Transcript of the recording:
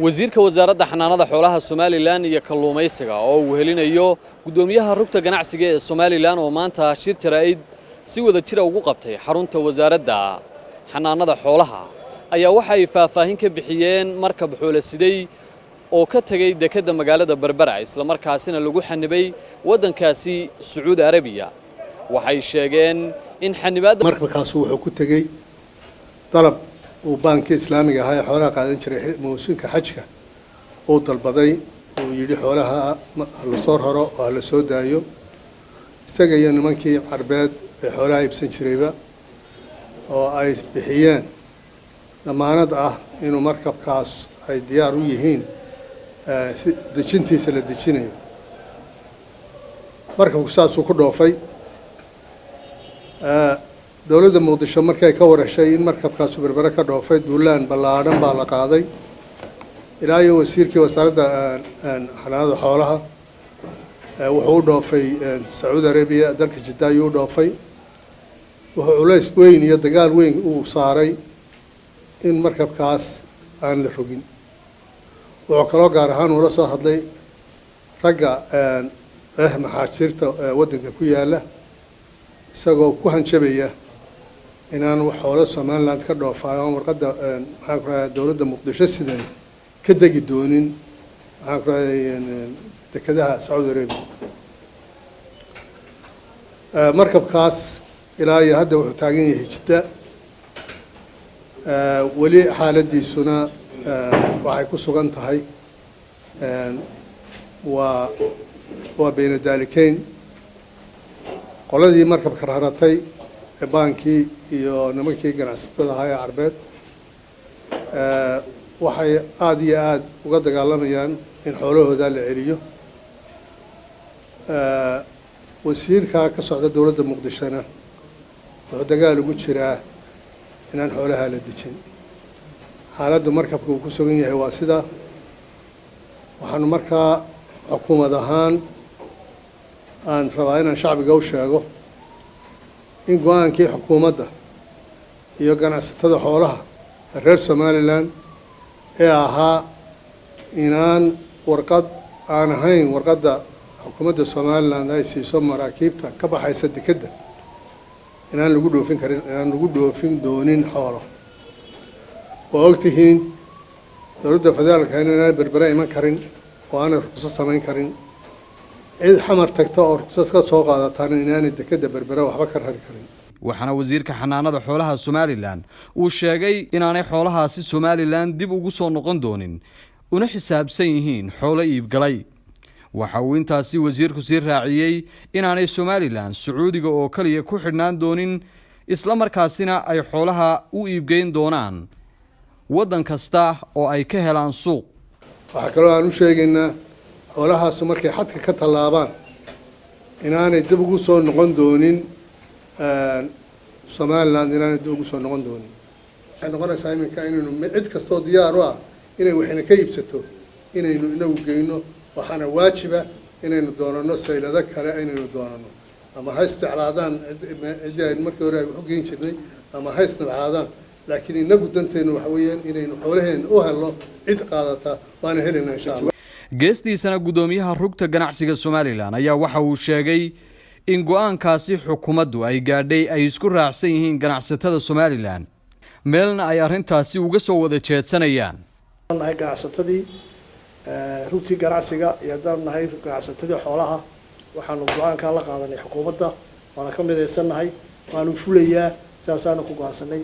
wasiirka wasaaradda xanaanada xoolaha Soomaaliland iyo kalluumaysiga oo uu helinayo gudoomiyaha rugta ganacsiga ee Soomaaliland oo maanta shir jaraa'id si wada jir ugu qabtay xarunta wasaaradda xanaanada xoolaha ayaa waxa ay faahfaahin ka bixiyeen markab xoolo siday oo ka tagay dekedda magaalada Berbera isla markaasina lagu xanibay wadankaasi Sacuudi Arabiya waxay sheegeen in xanibaadda markabkaas wuxuu ku tagay dalab uu banka islaamiga ah ee xoolaha qaadan jiray mawsuulka xajka oo dalbaday oo yiri xoolaha la soo raro oo la soo daayo isaga iyo nimankii carbeed ee xoolaha iibsan jirayba oo ay bixiyeen damaanad ah inuu markabkaas ay diyaar u yihiin dejintiisa la dejinayo markabku saas uu ku dhoofay dawladda Muqdisho markay ka warashay in markabkaas Berbera ka dhoofay duulaan ballaaran baa la qaaday ilaa iyo wasiirkii wasaaradda xanaanada xoolaha wuxuu u dhoofay Sacuudi Arabiya dalka Jidda ayuu dhoofay wuxuu culays weyn iyo dagaal weyn uu saaray in markabkaas aan la rogin wuxuu kaloo gaar ahaan ula soo hadlay ragga maxaajirta waddanka ku yaala isagoo ku hanjabaya inaan wax xoolo Soomaaliland ka dhoofayo warqadda maxaa ku raad dawladda Muqdisho siday ka degi doonin maxaa ku raad dekedaha Sacuudi Arabiya markabkaas ilaa iyo hadda wuxuu taagan yahay Jidda wali xaaladiisuna waxay ku sugan tahay waa bayna daalikeyn qoladii markabka raratay ee baankii iyo nimankii ganacsatada ahaa ee carbeed waxay aad iyo aad uga dagaalamayaan in xoolahooda la celiyo wasiirka ka socda dawladda Muqdishona wuxuu dagaal ugu jiraa inaan xoolaha la dejin xaaladda markabka uu ku sugan yahay waa sida waxaanu markaa xukuumad ahaan aan rabaa inaan shacbiga u sheego in go'aankii xukuumadda iyo ganacsatada xoolaha reer Soomaaliland ee ahaa inaan warqad aan ahayn warqadda xukuumadda Soomaaliland ay siiso maraakiibta ka baxaysa dekedda inaan lagu dhoofin karin inaan lagu dhoofin doonin xoolo oo ogtihiin dawladda federaalka inaan Berbera iman karin oo aan ruqsad samayn karin cid xamar tagta oo ruqsad ka soo qaadataan inaan dekedda Berbera waxba ka rari karin waxaana wasiirka xanaanada xoolaha Soomaaliland uu sheegay inaanay xoolahaasi Soomaaliland dib ugu soo noqon doonin una xisaabsan yihiin xoolo iib galay waxa uu intaasi wasiirku sii raaciyay inaanay Soomaaliland Sacuudiga oo kaliya ku xidhnaan doonin isla markaasina ay xoolaha u iibgeyn doonaan waddan kasta oo ay ka helaan suuq waxa kale oo aan u sheegaynaa xoolahaas markay xadka ka tallaabaan inaanay dib ugu soo noqon doonin Soomaaliland inaanay dib ugu soo noqon doonin waxay noqonaysaa iminka inaynu cid kastoo diyaar u ah inay waxna ka iibsato inaynu inagu geyno waxaana waajiba inaynu doonano saylada kale inaynu doonano ama ha isticlaadaan cidii markii hore ay wax u geyn jirnay ama ha isnabcaadaan laakiin inagu danteenu waxa weeyaan inaynu xoolaheena u helno cid qaadata waana helina insha Allah geestiisana gudoomiyaha rugta ganacsiga Soomaaliland ayaa waxa uu sheegay in go'aankaasi xukuumaddu ay gaadhay ay isku raacsan yihiin ganacsatada Soomaaliland meelna ay arintaasi uga soo wada jeedsanayaan ganacsatadii rugtii ganacsiga iyo nahay ganacsatadii xoolaha waxaanu go'aanka la qaadanay xukuumadda waana ka mideysanahay waanu fulayaa saasaana ku go'aansanay